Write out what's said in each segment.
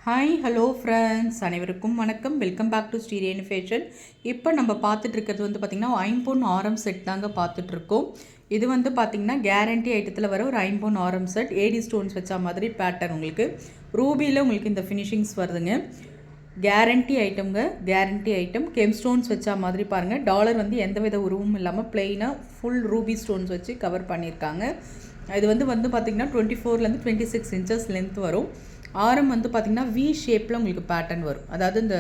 Hi hello friends, அனைவருக்கும் வணக்கம். Welcome back to Srirenu fashion. இப்போ நம்ம பார்த்துட்டு இருக்கிறது வந்து பார்த்திங்கன்னா ஐம்பொன் ஆரம் செட் தாங்க பார்த்துட்ருக்கோம். இது வந்து பார்த்திங்கன்னா கேரண்டி ஐட்டத்தில் வர ஒரு ஐம்பொன் ஆரம் செட், ஏடி ஸ்டோன்ஸ் வச்ச மாதிரி பேட்டர்ன். உங்களுக்கு ரூபியில் உங்களுக்கு இந்த ஃபினிஷிங்ஸ் வருதுங்க. கேரண்டி ஐட்டம்ங்க, கேரண்டி ஐட்டம். கெம் ஸ்டோன்ஸ் வச்ச மாதிரி பாருங்கள். டாலர் வந்து எந்த வித உருவமும் இல்லாமல் பிளெயினாக ஃபுல் ரூபி ஸ்டோன்ஸ் வச்சு கவர் பண்ணியிருக்காங்க. இது வந்து பார்த்திங்கன்னா 24லேருந்து 26 இன்ச்சஸ் லென்த் வரும். ஆரம் வந்து பார்த்திங்கன்னா வி ஷேப்பில் உங்களுக்கு பேட்டர்ன் வரும். அதாவது இந்த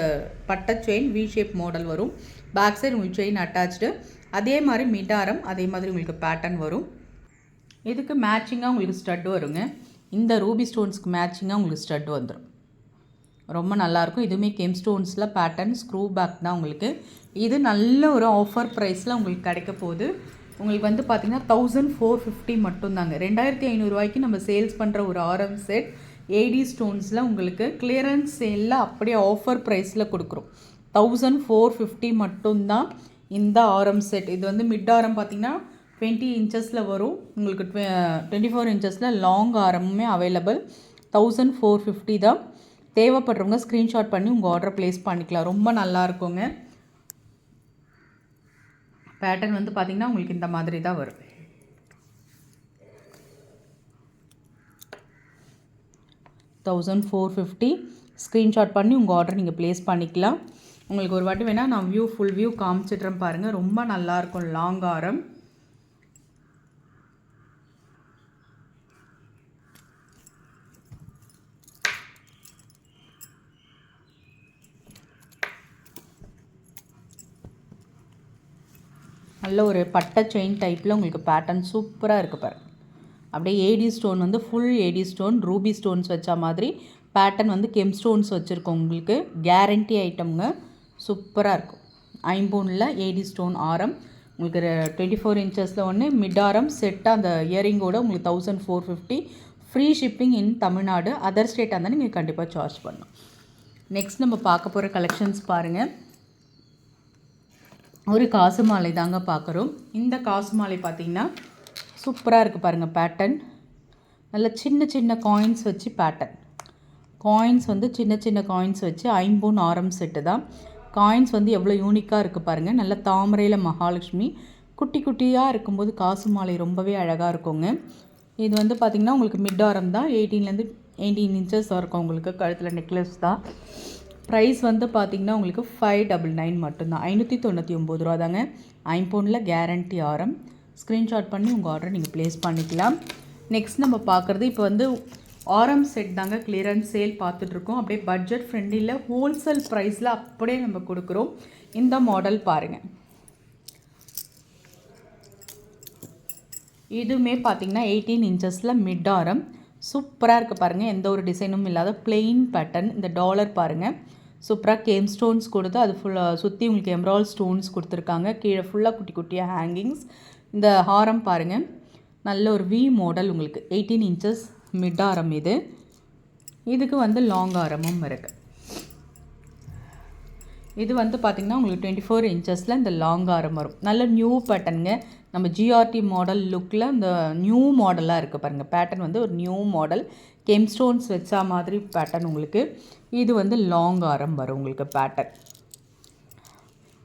பட்டை செயின் வி ஷேப் மாடல் வரும். பேக் சைடு உங்களுக்கு செயின் அட்டாச்சு. அதே மாதிரி மிட் ஆரம் அதே மாதிரி உங்களுக்கு பேட்டர்ன் வரும். இதுக்கு மேட்சிங்காக உங்களுக்கு ஸ்டட் வருங்க. இந்த ரூபி ஸ்டோன்ஸ்க்கு மேட்சிங்காக உங்களுக்கு ஸ்டட் வந்துடும். ரொம்ப நல்லாயிருக்கும். இதுவுமே கெம் ஸ்டோன்ஸில் பேட்டர்ன் ஸ்க்ரூ பேக் தான் உங்களுக்கு. இது நல்ல ஒரு ஆஃபர் ப்ரைஸில் உங்களுக்கு கிடைக்க போகுது. உங்களுக்கு வந்து பார்த்திங்கன்னா 1450 மட்டும்தாங்க. 2500 நம்ம சேல்ஸ் பண்ணுற ஒரு ஆரம் செட் ஏடி ஸ்டோன்ஸில் உங்களுக்கு கிளியரன்ஸ் சேலில் அப்படியே ஆஃபர் ப்ரைஸில் கொடுக்குறோம். 1450 மட்டும்தான் இந்த ஆரம் செட். இது வந்து மிட் ஆரம் பார்த்திங்கன்னா 20 இன்ச்சஸில் வரும். உங்களுக்கு 24 இன்ச்சஸில் லாங் ஆரமுமே அவைலபிள். 1450 தான். தேவைப்படுறவங்க ஸ்க்ரீன்ஷாட் பண்ணி உங்கள் ஆர்டர் ப்ளேஸ் பண்ணிக்கலாம். ரொம்ப நல்லா இருக்குங்க. பேட்டர்ன் வந்து பார்த்திங்கன்னா உங்களுக்கு இந்த மாதிரி தான் வரும். 1450 ஸ்க்ரீன்ஷாட் பண்ணி உங்கள் ஆர்டர் நீங்கள் ப்ளேஸ் பண்ணிக்கலாம். உங்களுக்கு ஒரு வாட்டி வேணால் நான் ஃபுல் வியூ காமிச்சிட்றேன் பாருங்கள். ரொம்ப நல்லாயிருக்கும். லாங் ஆரம். நல்ல ஒரு பட்டை செயின் டைப்பில் உங்களுக்கு பேட்டர்ன் சூப்பராக இருக்குது பாருங்கள். அப்படியே ஏடி ஸ்டோன் வந்து full AD stone ruby stones வச்ச மாதிரி பேட்டர்ன் வந்து கெம் ஸ்டோன்ஸ் வச்சுருக்கோம். உங்களுக்கு கேரண்டி ஐட்டம்ங்க. சூப்பராக இருக்கும். ஐம்பொனில் ஏடி ஸ்டோன் ஆரம் உங்களுக்கு 24 இன்ச்சஸில் ஒன்று மிட் ஆரம் செட்டாக அந்த இயரிங்கோடு உங்களுக்கு 1450. ஃப்ரீ ஷிப்பிங் இன் தமிழ்நாடு. அதர் ஸ்டேட்டாக இருந்தால் நீங்கள் கண்டிப்பாக சார்ஜ் பண்ணணும். நெக்ஸ்ட் நம்ம பார்க்க போகிற கலெக்ஷன்ஸ் பாருங்கள். ஒரு காசு மாலை தாங்க பார்க்குறோம். இந்த காசு மாலை பார்த்திங்கன்னா சூப்பராக இருக்குது பாருங்கள். பேட்டர்ன் நல்ல சின்ன சின்ன காயின்ஸ் வச்சு பேட்டர்ன். காயின்ஸ் வந்து சின்ன சின்ன காயின்ஸ் வச்சு ஐம்பொன் ஆரம் செட்டு தான். காயின்ஸ் வந்து எவ்வளோ யூனிக்காக இருக்குது பாருங்கள். நல்ல தாமரையில் மகாலட்சுமி குட்டி குட்டியாக இருக்கும்போது காசு மாலை ரொம்பவே அழகாக இருக்குங்க. இது வந்து பார்த்திங்கன்னா உங்களுக்கு மிட் ஆரம் தான். 18லேருந்து 18 இன்ச்சஸ் இருக்கும். உங்களுக்கு கழுத்தில் நெக்லஸ் தான். ப்ரைஸ் வந்து பார்த்திங்கன்னா உங்களுக்கு 599 மட்டும்தான். 599 ரூபா தாங்க. ஐம்பொனில் கேரண்டி ஆரம். ஸ்க்ரீன்ஷாட் பண்ணி உங்கள் ஆர்டரை நீங்கள் ப்ளேஸ் பண்ணிக்கலாம். நெக்ஸ்ட் நம்ம பார்க்குறது இப்போ வந்து ஆரம் செட் தாங்க கிளியரன்ஸ் சேல் பார்த்துட்ருக்கோம். அப்படியே பட்ஜெட் ஃப்ரெண்ட்லியில் ஹோல்சேல் ப்ரைஸில் அப்படியே நம்ம கொடுக்குறோம். இந்த மாடல் பாருங்கள். இதுவுமே பார்த்திங்கன்னா 18 இன்ச்சஸில் மிட் ஆரம். சூப்பராக இருக்குது பாருங்கள். எந்த ஒரு டிசைனும் இல்லாத பிளெயின் பேட்டர்ன். இந்த டாலர் பாருங்கள். சூப்பராக கேம் ஸ்டோன்ஸ் கொடுத்து அது ஃபுல்லாக சுற்றி உங்களுக்கு எம்ரால் ஸ்டோன்ஸ் கொடுத்துருக்காங்க. கீழே ஃபுல்லாக குட்டி குட்டியாக ஹேங்கிங்ஸ். இந்த ஹாரம் பாருங்கள். நல்ல ஒரு வி மாடல் உங்களுக்கு 18 இன்ச்சஸ் மிட் ஆரம். இதுக்கு வந்து லாங் ஆரமும் இருக்குது. இது வந்து பார்த்திங்கன்னா உங்களுக்கு 24 இன்ச்சஸில் இந்த லாங் ஆரம் வரும். நல்ல நியூ பேட்டர்னுங்க. நம்ம ஜிஆர்டி மாடல் லுக்கில் இந்த நியூ மாடலாக இருக்குது பாருங்கள். பேட்டர்ன் வந்து ஒரு நியூ மாடல். கெம் ஸ்டோன்ஸ் வச்சா மாதிரி பேட்டர்ன் உங்களுக்கு. இது வந்து லாங் ஆரம் வரும் உங்களுக்கு பேட்டர்ன்.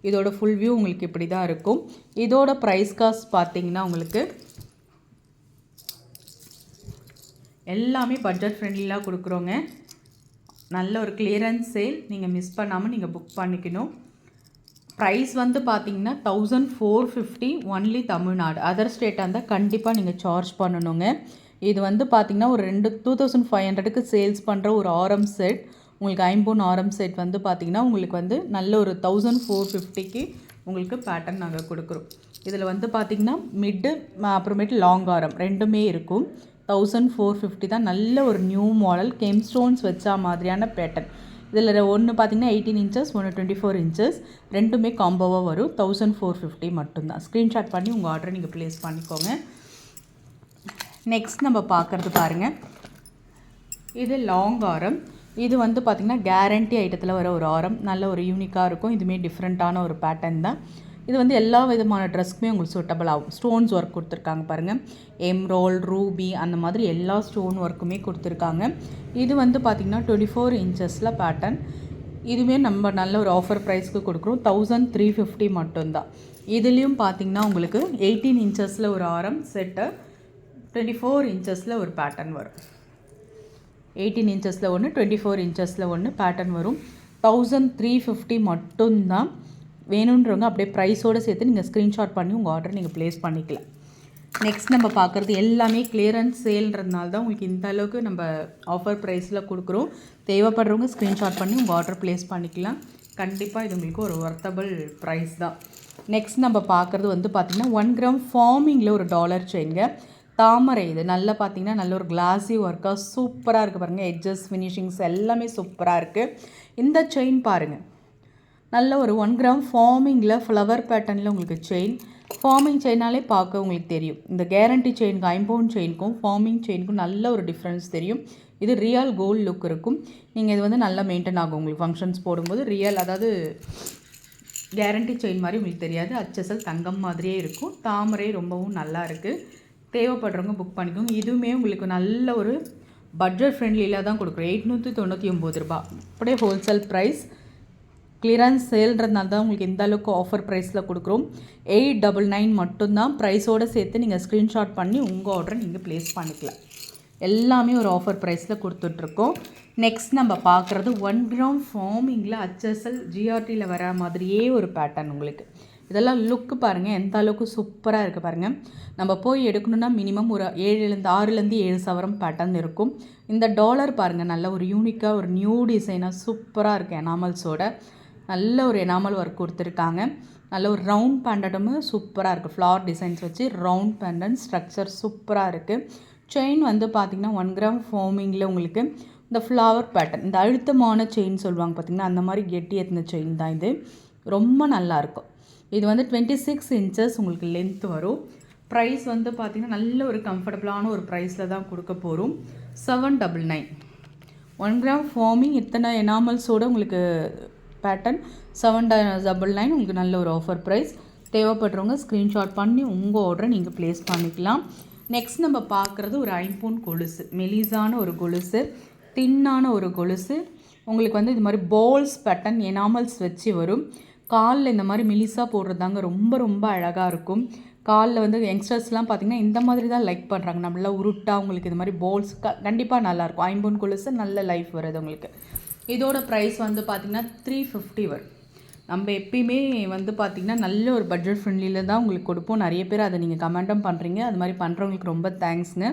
இதோட ஃபுல் வியூ உங்களுக்கு இப்படி தான் இருக்கும். இதோட ப்ரைஸ் காஸ்ட் பார்த்திங்கன்னா உங்களுக்கு எல்லாமே பட்ஜெட் ஃப்ரெண்ட்லியாக கொடுக்குறோங்க. நல்ல ஒரு கிளியரன்ஸ் சேல். நீங்கள் மிஸ் பண்ணாமல் நீங்கள் புக் பண்ணிக்கணும். ப்ரைஸ் வந்து பார்த்திங்கன்னா 1450 ஒன்லி தமிழ்நாடு. அதர் ஸ்டேட்டாக இருந்தால் கண்டிப்பாக நீங்கள் சார்ஜ் பண்ணணுங்க. இது வந்து பார்த்திங்கன்னா ஒரு 2500க்கு சேல்ஸ் பண்ணுற ஒரு ஆரம் செட். உங்களுக்கு ஐம்பொன் ஆரம் செட் வந்து பார்த்திங்கன்னா உங்களுக்கு வந்து நல்ல ஒரு 1450க்கு உங்களுக்கு பேட்டர்ன் நாங்கள் கொடுக்குறோம். இதில் வந்து பார்த்திங்கன்னா மிட்டு அப்புறமேட்டு லாங் ஆரம் ரெண்டுமே இருக்கும். 1450 தான். நல்ல ஒரு நியூ மாடல் கெம் ஸ்டோன்ஸ் வச்சா மாதிரியான பேட்டர்ன். இதில் ஒன்று பார்த்திங்கன்னா 18 இன்ச்சஸ், ஒன்று 24 இன்ச்சஸ். ரெண்டுமே காம்போவாக வரும். 1450 மட்டும்தான். ஸ்க்ரீன்ஷாட் பண்ணி உங்கள் ஆர்டரை நீங்கள் ப்ளேஸ் பண்ணிக்கோங்க. நெக்ஸ்ட் நம்ம பார்க்குறது பாருங்கள். இது லாங் ஆரம். இது வந்து பார்த்திங்கன்னா கேரண்டி ஐட்டத்தில் வர ஒரு ஆரம். நல்ல ஒரு யூனிக்காக இருக்கும். இதுவுமே டிஃப்ரெண்ட்டான ஒரு பேட்டர்ன் தான். இது வந்து எல்லா விதமான ட்ரெஸ்க்குமே உங்களுக்கு சூட்டபிள் ஆகும். ஸ்டோன்ஸ் ஒர்க் கொடுத்துருக்காங்க பாருங்கள், எம்ரோல், ரூபி அந்த மாதிரி எல்லா ஸ்டோன் ஒர்க்குமே கொடுத்துருக்காங்க. இது வந்து பார்த்திங்கன்னா 24 இன்ச்சஸில் பேட்டர்ன். இதுவுமே நம்ம நல்ல ஒரு ஆஃபர் ப்ரைஸ்க்கு கொடுக்குறோம். 1350 மட்டும்தான். இதுலேயும் பார்த்திங்கன்னா உங்களுக்கு 18 இன்ச்சஸில் ஒரு ஆரம் செட்டு, 24 இன்ச்சஸில் ஒரு பேட்டர்ன் வரும். 18 இன்ச்சஸில் ஒன்று, 24 இன்ச்சஸில் ஒன்று பேட்டர்ன் வரும். 1350 மட்டும்தான். வேணுன்றவங்க அப்படியே ப்ரைஸோடு சேர்த்து நீங்கள் ஸ்க்ரீன்ஷாட் பண்ணி உங்கள் ஆர்டர் நீங்கள் ப்ளேஸ் பண்ணிக்கலாம். நெக்ஸ்ட் நம்ம பார்க்குறது எல்லாமே கிளியரன்ஸ் சேல்ன்றதுனால தான் உங்களுக்கு இந்த அளவுக்கு நம்ம ஆஃபர் ப்ரைஸில் கொடுக்குறோம். தேவைப்படுறவங்க ஸ்க்ரீன்ஷாட் பண்ணி உங்கள் ஆர்டர் ப்ளேஸ் பண்ணிக்கலாம். கண்டிப்பாக இது உங்களுக்கு ஒரு ஒர்த்தபிள் ப்ரைஸ் தான். நெக்ஸ்ட் நம்ம பார்க்குறது வந்து பார்த்திங்கன்னா 1 கிராம் ஃபார்மிங்கில் ஒரு டாலர் செயின்ங்க. தாமரை. இது நல்லா பார்த்திங்கன்னா நல்ல ஒரு கிளாஸி ஒர்க்காக சூப்பராக இருக்குது பாருங்கள். எட்ஜஸ் ஃபினிஷிங்ஸ் எல்லாமே சூப்பராக இருக்குது. இந்த செயின் பாருங்கள், நல்ல ஒரு 1 கிராம் ஃபார்மிங்கில் ஃப்ளவர் பேட்டர்னில் உங்களுக்கு செயின். ஃபார்மிங் செயினாலே பார்க்க உங்களுக்கு தெரியும். இந்த கேரண்டி செயினுக்கு 5 பவுண்ட் செயினுக்கும் ஃபார்மிங் செயினுக்கும் நல்ல ஒரு டிஃப்ரென்ஸ் தெரியும். இது ரியல் கோல்டு லுக் இருக்கும். நீங்கள் இது வந்து நல்லா மெயின்டைன் ஆகும் உங்களுக்கு ஃபங்க்ஷன்ஸ் போடும்போது. ரியல், அதாவது கேரண்டி செயின் மாதிரி உங்களுக்கு தெரியாது. அச்சசல் தங்கம் மாதிரியே இருக்கும். தாமரை ரொம்பவும் நல்லா இருக்குது. தேவைப்படுறவங்க புக் பண்ணிக்கோங்க. இதுவுமே உங்களுக்கு நல்ல ஒரு பட்ஜெட் ஃப்ரெண்ட்லியில் தான் கொடுக்குறோம். 899 ரூபா அப்படியே ஹோல்சேல் ப்ரைஸ். கிளியரன்ஸ் சேல்ன்றதுனால தான் உங்களுக்கு இந்த அளவுக்கு ஆஃபர் ப்ரைஸில் கொடுக்குறோம். 899 மட்டும்தான். ப்ரைஸோடு சேர்த்து நீங்கள் ஸ்க்ரீன்ஷாட் பண்ணி உங்கள் ஆர்டரை நீங்கள் ப்ளேஸ் பண்ணிக்கலாம். எல்லாமே ஒரு ஆஃபர் ப்ரைஸில் கொடுத்துட்ருக்கோம். நெக்ஸ்ட் நம்ம பார்க்குறது 1 கிராம் ஃபார்மிங்கில் அச்சசல் ஜிஆர்டியில் வர மாதிரியே ஒரு பேட்டர்ன். உங்களுக்கு இதெல்லாம் லுக்கு பாருங்கள் எந்த அளவுக்கு சூப்பராக இருக்குது பாருங்கள். நம்ம போய் எடுக்கணுன்னா மினிமம் ஒரு 6லேருந்து 7 சவரம் பேட்டர்ன் இருக்கும். இந்த டாலர் பாருங்கள், நல்ல ஒரு யூனிக்காக ஒரு நியூ டிசைனாக சூப்பராக இருக்குது. எனாமல்ஸோட நல்ல ஒரு எனாமல் ஒர்க் கொடுத்துருக்காங்க. நல்ல ஒரு ரவுண்ட் பேண்டன்ட்டும் சூப்பராக இருக்குது. ஃப்ளார் டிசைன்ஸ் வச்சு ரவுண்ட் பேண்டன் ஸ்ட்ரக்சர் சூப்பராக இருக்குது. செயின் வந்து பார்த்திங்கன்னா 1 கிராம் ஃபார்மிங்கில் உங்களுக்கு இந்த ஃப்ளவர் பேட்டர்ன், இந்த அழுத்தமான செயின் சொல்லுவாங்க பார்த்திங்கன்னா, அந்த மாதிரி கெட்டி ஏற்றின செயின் தான் இது. ரொம்ப நல்லாயிருக்கும். இது வந்து 26 இன்ச்சஸ் உங்களுக்கு லென்த் வரும். ப்ரைஸ் வந்து பார்த்திங்கன்னா நல்ல ஒரு கம்ஃபர்டபுளான ஒரு ப்ரைஸில் தான் கொடுக்க போகிறோம். 799. 1 கிராம் ஃபார்மிங் இத்தனை எனாமல்ஸோடு உங்களுக்கு பேட்டர்ன் 799 உங்களுக்கு நல்ல ஒரு ஆஃபர் ப்ரைஸ். தேவைப்படுறவங்க ஸ்க்ரீன்ஷாட் பண்ணி உங்கள் ஆர்டரை நீங்கள் ப்ளேஸ் பண்ணிக்கலாம். நெக்ஸ்ட் நம்ம பார்க்குறது ஒரு 5 பவுண்ட் கொலுசு. மெலிசான ஒரு கொலுசு, தின்னான ஒரு கொலுசு. உங்களுக்கு வந்து இது மாதிரி பால்ஸ் பேட்டர்ன் எனாமல்ஸ் வச்சு வரும். காலில் இந்த மாதிரி மெலிசாக போடுறதாங்க ரொம்ப ரொம்ப அழகாக இருக்கும். காலில் வந்து யங்ஸ்டர்ஸ்லாம் பார்த்திங்கன்னா இந்த மாதிரி தான் லைக் பண்ணுறாங்க. நம்மளாம் உருட்டாக உங்களுக்கு இது மாதிரி பால்ஸ் கண்டிப்பாக நல்லாயிருக்கும். 5 பவுண்ட் கொலுசு நல்ல லைஃப் வருது உங்களுக்கு. இதோட ப்ரைஸ் வந்து பார்த்திங்கன்னா 350 வரும். நம்ம எப்பயுமே வந்து பார்த்திங்கன்னா நல்ல ஒரு பட்ஜெட் ஃப்ரெண்ட்லியில் தான் உங்களுக்கு கொடுப்போம். நிறைய பேர் அதை நீங்கள் கமெண்ட்டும் பண்ணுறீங்க. அது மாதிரி பண்ணுறவங்களுக்கு ரொம்ப தேங்க்ஸுங்க.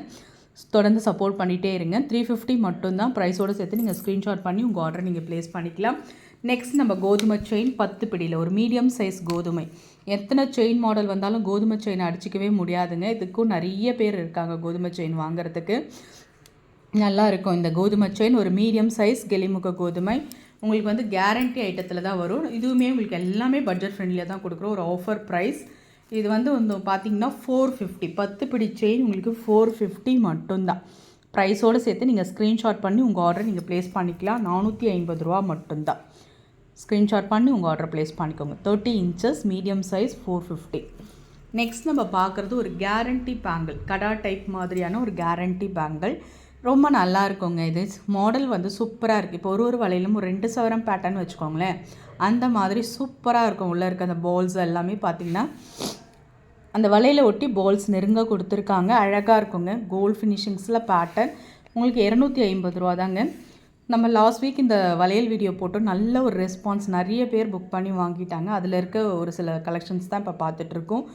தொடர்ந்து சப்போர்ட் பண்ணிகிட்டே இருங்க. 350 மட்டும்தான். ப்ரைஸோடு சேர்த்து நீங்கள் ஸ்க்ரீன்ஷாட் பண்ணி உங்கள் ஆர்டரை நீங்கள் ப்ளேஸ் பண்ணிக்கலாம். நெக்ஸ்ட் நம்ம கோதுமை செயின் 10 பிடியில் ஒரு மீடியம் சைஸ் கோதுமை. எத்தனை செயின் மாடல் வந்தாலும் கோதுமை செயின் அடிச்சிக்கவே முடியாதுங்க. இதுக்கும் நிறைய பேர் இருக்காங்க கோதுமை செயின் வாங்குறதுக்கு. நல்லா இருக்கும் இந்த கோதுமை செயின். ஒரு மீடியம் சைஸ் கெளிமுக கோதுமை உங்களுக்கு வந்து கேரண்டி ஐட்டத்தில் தான் வரும். இதுவுமே உங்களுக்கு எல்லாமே பட்ஜெட் ஃப்ரெண்ட்லியாக தான் கொடுக்குறோம். ஒரு ஆஃபர் ப்ரைஸ். இது வந்து பார்த்திங்கன்னா 450. 10 பிடி செயின் உங்களுக்கு 450 மட்டும்தான். ப்ரைஸோடு சேர்த்து நீங்கள் ஸ்க்ரீன்ஷாட் பண்ணி உங்கள் ஆர்டரை நீங்கள் ப்ளேஸ் பண்ணிக்கலாம். 450 ரூபா மட்டும்தான். ஸ்க்ரீன்ஷாட் பண்ணி உங்கள் ஆர்டர் ப்ளேஸ் பண்ணிக்கோங்க. 30 இன்ச்சஸ் மீடியம் சைஸ் 450. நெக்ஸ்ட் நம்ம பார்க்குறது ஒரு கேரண்டி பேங்கிள். கடா டைப் மாதிரியான ஒரு கேரண்டி பேங்கிள். ரொம்ப நல்லா இருக்குங்க. இது மாடல் வந்து சூப்பராக இருக்குது. இப்போ ஒரு வளையலும் ஒரு 2 சவரம் பேட்டர்ன் வச்சுக்கோங்களேன், அந்த மாதிரி சூப்பராக இருக்கும். உள்ளே இருக்க அந்த பால்ஸ் எல்லாமே பார்த்திங்கன்னா அந்த வளையலை ஒட்டி பால்ஸ் நெருங்க கொடுத்துருக்காங்க. அழகாக இருக்குங்க. கோல்ட் ஃபினிஷிங்ஸில் பேட்டர்ன். உங்களுக்கு 250 ரூபா தாங்க. நம்ம லாஸ்ட் வீக் இந்த வளையல் வீடியோ போட்டு நல்ல ஒரு ரெஸ்பான்ஸ், நிறைய பேர் புக் பண்ணி வாங்கிட்டாங்க. அதில் இருக்க ஒரு சில கலெக்ஷன்ஸ் தான் இப்போ பார்த்துட்ருக்கோம்.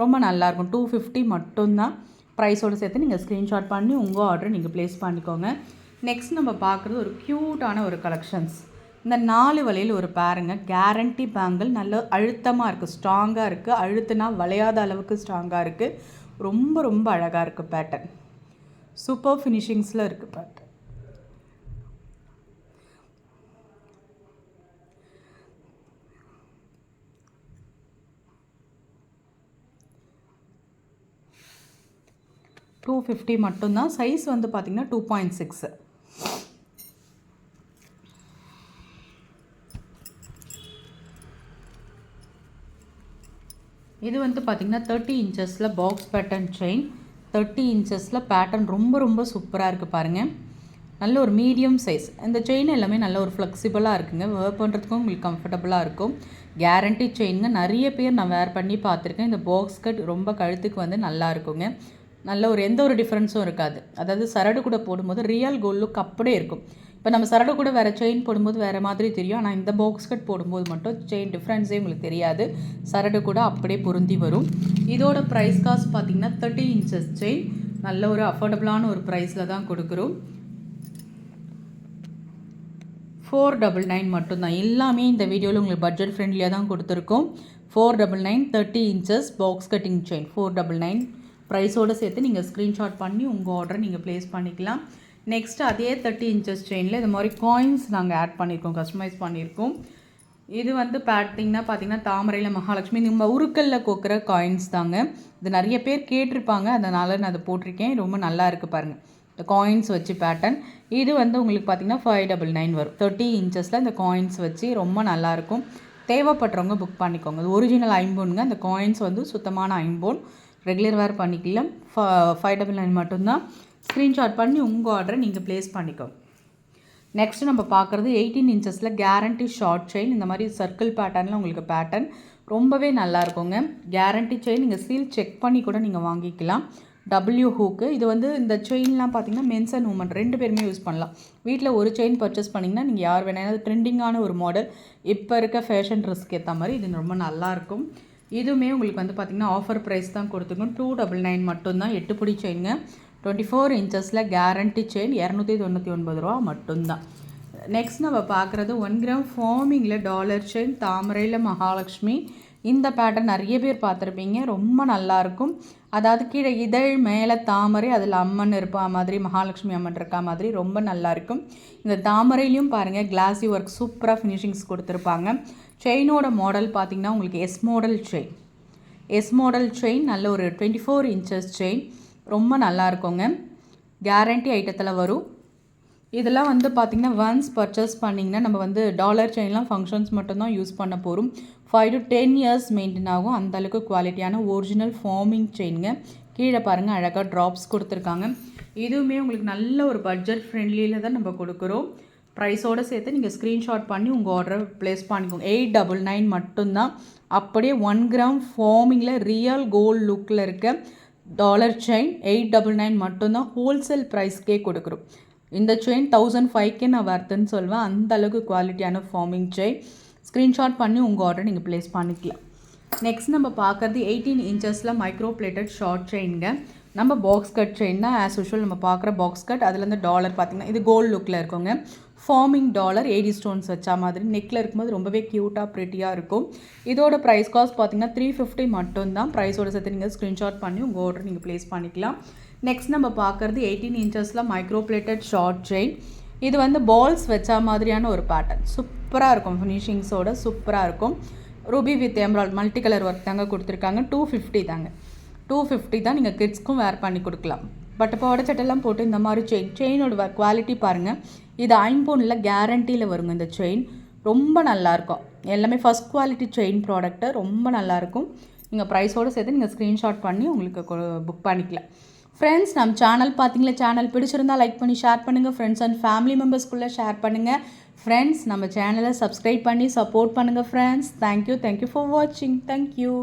ரொம்ப நல்லாயிருக்கும். 250 மட்டும்தான். ப்ரைஸோடு சேர்த்து நீங்கள் ஸ்க்ரீன்ஷாட் பண்ணி உங்கள் ஆர்டரை நீங்கள் ப்ளேஸ் பண்ணிக்கோங்க. நெக்ஸ்ட் நம்ம பார்க்குறது ஒரு க்யூட்டான ஒரு கலெக்ஷன்ஸ். இந்த 4 வளையல் ஒரு பேருங்க. Guarantee bangle. நல்ல அழுத்தமாக இருக்குது, ஸ்ட்ராங்காக இருக்குது. அழுத்துனா வளையாத அளவுக்கு ஸ்ட்ராங்காக இருக்குது. ரொம்ப ரொம்ப அழகாக இருக்குது பேட்டர்ன். சூப்பர் ஃபினிஷிங்ஸில் இருக்குது பேட்டர்ன். $250 மட்டும்தான். சைஸ் வந்து பார்த்திங்கன்னா 2.6. இது வந்து பார்த்திங்கன்னா 30 இன்ச்சஸில் பாக்ஸ் பேட்டர்ன் செயின். 30 இன்ச்சஸில் பேட்டர்ன் ரொம்ப சூப்பராக இருக்குது பாருங்கள். நல்ல ஒரு மீடியம் சைஸ். இந்த செயின் எல்லாமே நல்ல ஒரு ஃப்ளெக்சிபிளாக இருக்குங்க. வேர் பண்ணுறதுக்கும் உங்களுக்கு கம்ஃபர்டபுளாக இருக்கும். கேரண்டி செயினுங்க. நிறைய பேர் நான் வேர் பண்ணி பார்த்துருக்கேன். இந்த பாக்ஸ் கட் ரொம்ப கழுத்துக்கு வந்து நல்லா இருக்குங்க. நல்ல ஒரு எந்த ஒரு டிஃப்ரென்ஸும் இருக்காது. அதாவது சரடு கூட போடும்போது ரியல் கோல்ட் லுக் அப்படியே இருக்கும். இப்போ நம்ம சரடு கூட வேறு செயின் போடும்போது வேறு மாதிரி தெரியும். ஆனால் இந்த பாக்ஸ் கட் போடும்போது மட்டும் செயின் டிஃப்ரென்ஸே உங்களுக்கு தெரியாது. சரடு கூட அப்படியே பொருந்தி வரும். இதோட ப்ரைஸ் காஸ்ட் பார்த்திங்கன்னா 30 இன்ச்சஸ் செயின். நல்ல ஒரு அஃபோர்டபுளான ஒரு ப்ரைஸில் தான் கொடுக்குறோம். 499 மட்டும்தான். எல்லாமே இந்த வீடியோவில் உங்களுக்கு பட்ஜெட் ஃப்ரெண்ட்லியாக தான் கொடுத்துருக்கோம். 499 30 இன்ச்சஸ் பாக்ஸ் கட்டிங் செயின் 499 ப்ரைஸோடு சேர்த்து நீங்கள் ஸ்க்ரீன்ஷாட் பண்ணி உங்கள் ஆர்டரை நீங்கள் ப்ளேஸ் பண்ணிக்கலாம். நெக்ஸ்ட் அதே 30 இன்ச்சஸ் செயினில் இது மாதிரி காயின்ஸ் நாங்கள் ஆட் பண்ணியிருக்கோம், கஸ்டமைஸ் பண்ணியிருக்கோம். இது வந்து பார்த்திங்கன்னா தாமரையில் மகாலட்சுமி நம்ம உருக்கல்ல கோக்குற காயின்ஸ் தாங்க. இது நிறைய பேர் கேட்டிருப்பாங்க, அதனால் நான் அதை போட்டிருக்கேன். ரொம்ப நல்லா இருக்குது பாருங்கள் இந்த காயின்ஸ் வச்சு பேட்டர்ன். இது வந்து உங்களுக்கு பார்த்திங்கன்னா 599 வரும். 30 இன்ச்சஸில் இந்த காயின்ஸ் வச்சு ரொம்ப நல்லாயிருக்கும். தேவைப்படுறவங்க புக் பண்ணிக்கோங்க. இது ஒரிஜினல் ஐம்போனுங்க. அந்த காயின்ஸ் வந்து சுத்தமான ஐம்போன். ரெகுலர் வேர் பண்ணிக்கலாம். 599 மட்டும்தான். ஸ்க்ரீன்ஷாட் பண்ணி உங்கள் ஆர்டரை நீங்கள் ப்ளேஸ் பண்ணிக்கோங்க. நெக்ஸ்ட்டு நம்ம பார்க்குறது 18 இன்ச்சஸில் கேரண்டி ஷார்ட் செயின். இந்த மாதிரி சர்க்கிள் பேட்டர்னில் உங்களுக்கு பேட்டர்ன் ரொம்பவே நல்லா இருக்குங்க. கேரண்டி செயின் நீங்கள் சீல் செக் பண்ணி கூட நீங்கள் வாங்கிக்கலாம். W hook. இது வந்து இந்த செயின்லாம் பார்த்திங்கன்னா மென்ஸ் அண்ட் உமன் 2 பேருமே யூஸ் பண்ணலாம். வீட்டில் ஒரு செயின் பர்ச்சேஸ் பண்ணிங்கன்னா நீங்கள் யார் வேணாலும் ட்ரெண்டிங்கான ஒரு மாடல் இப்போ இருக்க ஃபேஷன் ட்ரெஸ்க்கு ஏற்ற மாதிரி இது ரொம்ப நல்லாயிருக்கும். இதுவுமே உங்களுக்கு வந்து பார்த்திங்கன்னா ஆஃபர் ப்ரைஸ் தான் கொடுத்துருக்கோம். 299 மட்டும்தான். 8 பிடி செயினுங்க. 24 இன்ச்சஸில் கேரண்டி செயின் 299 ரூபா மட்டும்தான். நெக்ஸ்ட் நம்ம பார்க்குறது 1 கிராம் ஃபார்மிங்கில் டாலர் செயின் தாமரையில் மகாலட்சுமி. இந்த பேட்டர்ன் நிறைய பேர் பார்த்துருப்பீங்க. ரொம்ப நல்லாயிருக்கும். அதாவது கீழே இதழ் மேலே தாமரை, அதில் அம்மன் இருப்பா மாதிரி, மகாலட்சுமி அம்மன் இருக்கா மாதிரி ரொம்ப நல்லாயிருக்கும். இந்த தாமரையிலையும் பாருங்கள் கிளாஸி ஒர்க் சூப்பராக ஃபினிஷிங்ஸ் கொடுத்துருப்பாங்க. செயினோட மாடல் பார்த்திங்கன்னா உங்களுக்கு எஸ் மாடல் செயின் நல்ல ஒரு 24 இன்ச்சஸ் செயின். ரொம்ப நல்லா இருக்குங்க. கேரண்டி ஐட்டத்தில் வரும். இதெல்லாம் வந்து பார்த்திங்கன்னா ஒன்ஸ் பர்ச்சேஸ் பண்ணிங்கன்னா நம்ம வந்து டாலர் செயின்லாம் ஃபங்க்ஷன்ஸ் மட்டும்தான் யூஸ் பண்ண போகிறோம். 5 to 10 இயர்ஸ் மெயின்டைன் ஆகும். அந்தளவுக்கு குவாலிட்டியான ஒரிஜினல் ஃபார்மிங் செயினுங்க. கீழே பாருங்கள் அழகாக ட்ராப்ஸ் கொடுத்துருக்காங்க. இதுவுமே உங்களுக்கு நல்ல ஒரு பட்ஜெட் ஃப்ரெண்ட்லியில் தான் நம்ம கொடுக்குறோம். ப்ரைஸோடு சேர்த்து நீங்கள் ஸ்க்ரீன்ஷாட் பண்ணி உங்கள் ஆர்டரை ப்ளேஸ் பண்ணிக்கோங்க. 899 மட்டும்தான். அப்படியே 1 கிராம் ஃபார்மிங்கில் ரியல் கோல்ட் லுக்கில் இருக்க டாலர் செயின் 899 மட்டும்தான். ஹோல்சேல் ப்ரைஸ்க்கே கொடுக்குறோம். இந்த செயின் 1005க்கே நான் வருதுன்னு சொல்வேன். அந்த அளவுக்கு குவாலிட்டியான ஃபார்மிங் செயின். ஸ்க்ரீன்ஷாட் பண்ணி உங்கள் ஆர்டரை நீங்கள் ப்ளேஸ் பண்ணிக்கலாம். நெக்ஸ்ட் நம்ம பார்க்குறது 18 இன்ச்சஸில் மைக்ரோ பிளேட்டட் ஷார்ட் செயினுங்க. நம்ம பாக்ஸ் கட் செயின் தான் ஆஸ் யூஷுவல் நம்ம பார்க்குற பாக்ஸ் கட். அதில் இந்த டாலர் பார்த்திங்கன்னா இது கோல்டு லுக்கில் இருக்குங்க. ஃபார்மிங் டாலர் 80 ஸ்டோன்ஸ் வச்சா மாதிரி நெக்கில் இருக்கும்போது ரொம்பவே க்யூட்டாக ப்ரிட்டியாக இருக்கும். இதோட ப்ரைஸ் காஸ்ட் பார்த்திங்கன்னா 350 மட்டும்தான். ப்ரைஸோட சேர்த்து நீங்கள் ஸ்க்ரீன்ஷாட் பண்ணி உங்கள் ஆர்டர் நீங்கள் ப்ளேஸ் பண்ணிக்கலாம். நெக்ஸ்ட் நம்ம பார்க்குறது 18 இன்ச்சஸில் மைக்ரோ பிளேட்டட் ஷார்ட் செயின். இது வந்து பால்ஸ் வச்சா மாதிரியான ஒரு பேட்டர்ன். சூப்பராக இருக்கும். ஃபினிஷிங்ஸோட சூப்பராக இருக்கும். Ruby with emerald multi colour work தாங்க கொடுத்துருக்காங்க. 250 தாங்க. 250 தான். நீங்கள் கிட்ஸ்க்கும் வேர் பண்ணி கொடுக்கலாம். பட் இப்போ உடச்சட்டெல்லாம் போட்டு இந்த மாதிரி செயினோட குவாலிட்டி பாருங்கள். இது ஐம்போனில் கேரண்டியில் வருங்க. இந்த செயின் ரொம்ப நல்லாயிருக்கும். எல்லாமே ஃபஸ்ட் குவாலிட்டி செயின் ப்ராடக்ட்டு ரொம்ப நல்லாயிருக்கும். நீங்கள் ப்ரைஸோடு சேர்த்து நீங்கள் ஸ்க்ரீன்ஷாட் பண்ணி உங்களுக்கு புக் பண்ணிக்கலாம். ஃப்ரெண்ட்ஸ் நம்ம சேனல் பார்த்தீங்களா, சேனல் பிடிச்சிருந்தால் லைக் பண்ணி ஷேர் பண்ணுங்கள். ஃப்ரெண்ட்ஸ் அண்ட் ஃபேமிலி மெம்பர்ஸ்குள்ளே ஷேர் பண்ணுங்கள். ஃப்ரெண்ட்ஸ் நம்ம சேனலை சப்ஸ்கிரைப் பண்ணி சப்போர்ட் பண்ணுங்கள். ஃப்ரெண்ட்ஸ் தேங்க்யூ ஃபார் வாட்சிங். தேங்க்யூ.